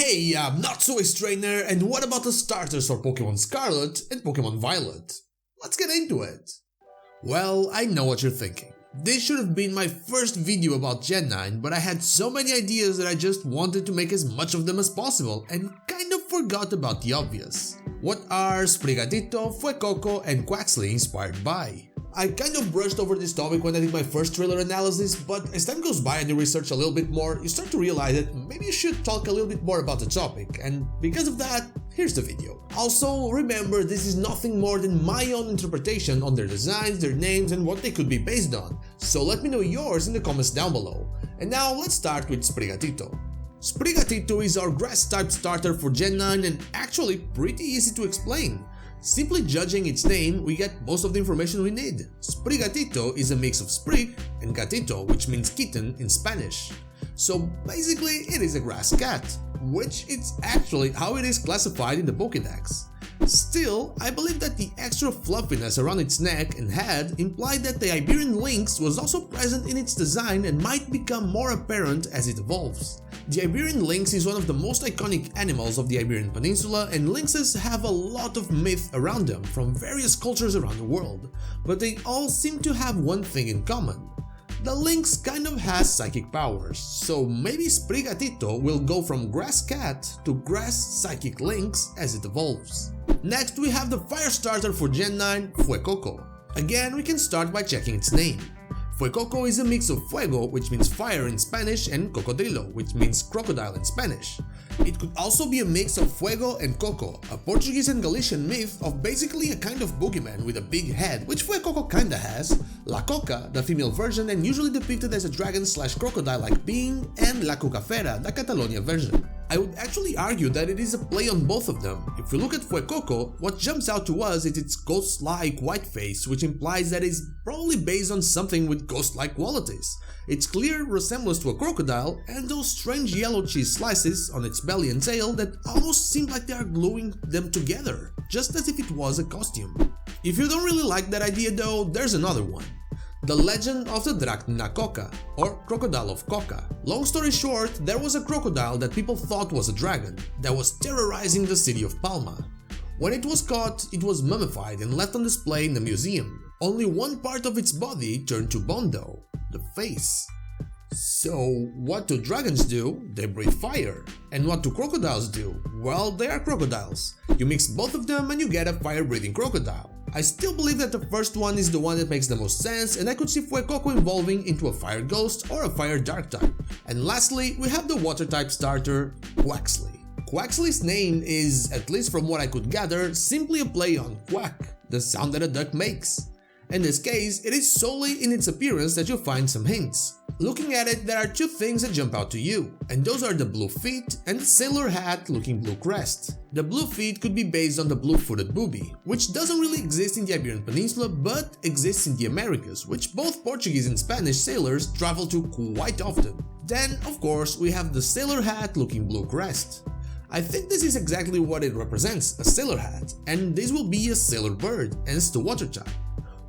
Hey, I'm not so trainer, and what about the starters for Pokémon Scarlet and Pokémon Violet? Let's get into it. Well, I know what you're thinking. This should have been my first video about Gen 9, but I had so many ideas that I just wanted to make as much of them as possible and kind of forgot about the obvious. What are Sprigatito, Fuecoco and Quaxly inspired by? I kind of brushed over this topic when I did my first trailer analysis, but as time goes by and you research a little bit more, you start to realize that maybe you should talk a little bit more about the topic, and because of that, here's the video. Also, remember, this is nothing more than my own interpretation on their designs, their names, and what they could be based on, so let me know yours in the comments down below. And now let's start with Sprigatito. Spriggatito is our grass-type starter for Gen 9 and actually pretty easy to explain. Simply judging its name, we get most of the information we need. Spriggatito is a mix of Sprig and Gatito, which means kitten in Spanish. So basically it is a grass cat, which is actually how it is classified in the Pokédex. Still, I believe that the extra fluffiness around its neck and head implied that the Iberian lynx was also present in its design and might become more apparent as it evolves. The Iberian lynx is one of the most iconic animals of the Iberian Peninsula, and lynxes have a lot of myth around them from various cultures around the world, but they all seem to have one thing in common. The lynx kind of has psychic powers, so maybe Spriggatito will go from grass cat to grass psychic lynx as it evolves. Next we have the Firestarter for Gen 9, Fuecoco. Again, we can start by checking its name. Fuecoco is a mix of fuego, which means fire in Spanish, and cocodrilo, which means crocodile in Spanish. It could also be a mix of fuego and coco, a Portuguese and Galician myth of basically a kind of boogeyman with a big head, which Fuecoco kinda has, La Coca, the female version and usually depicted as a dragon/crocodile-like being, and La Cucafera, the Catalonia version. I would actually argue that it is a play on both of them. If we look at Fuecoco, what jumps out to us is its ghost-like white face, which implies that it is probably based on something with ghost-like qualities. Its clear resemblance to a crocodile, and those strange yellow cheese slices on its belly and tail that almost seem like they are gluing them together, just as if it was a costume. If you don't really like that idea though, there's another one. The Legend of the Dracna Coca, or Crocodile of Coca. Long story short, there was a crocodile that people thought was a dragon, that was terrorizing the city of Palma. When it was caught, it was mummified and left on display in the museum. Only one part of its body turned to bone though, the face. So, what do dragons do? They breathe fire. And what do crocodiles do? Well, they are crocodiles. You mix both of them and you get a fire-breathing crocodile. I still believe that the first one is the one that makes the most sense, and I could see Fuecoco evolving into a fire ghost or a fire dark type. And lastly, we have the water type starter, Quaxly. Quaxly's name is, at least from what I could gather, simply a play on quack, the sound that a duck makes. In this case, it is solely in its appearance that you'll find some hints. Looking at it, there are two things that jump out to you, and those are the blue feet and the sailor hat looking blue crest. The blue feet could be based on the blue-footed booby, which doesn't really exist in the Iberian Peninsula but exists in the Americas, which both Portuguese and Spanish sailors travel to quite often. Then, of course, we have the sailor hat looking blue crest. I think this is exactly what it represents, a sailor hat, and this will be a sailor bird, hence the water type.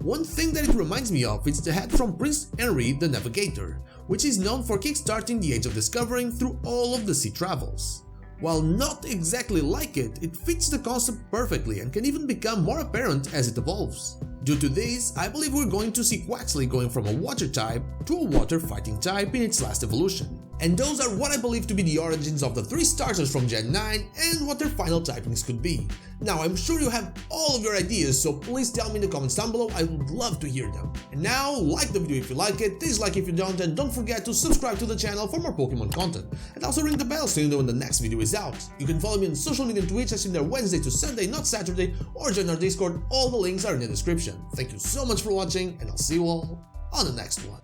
One thing that it reminds me of is the hat from Prince Henry the Navigator, which is known for kickstarting the Age of Discovering through all of the sea travels. While not exactly like it, it fits the concept perfectly and can even become more apparent as it evolves. Due to this, I believe we're going to see Quaxly going from a water type to a water fighting type in its last evolution. And those are what I believe to be the origins of the 3 starters from Gen 9 and what their final typings could be. Now, I'm sure you have all of your ideas, so please tell me in the comments down below, I would love to hear them. And now, like the video if you like it, dislike if you don't, and don't forget to subscribe to the channel for more Pokemon content. And also ring the bell so you know when the next video is out. You can follow me on social media and Twitch, I stream there Wednesday to Sunday, not Saturday, or join our Discord, all the links are in the description. Thank you so much for watching, and I'll see you all on the next one.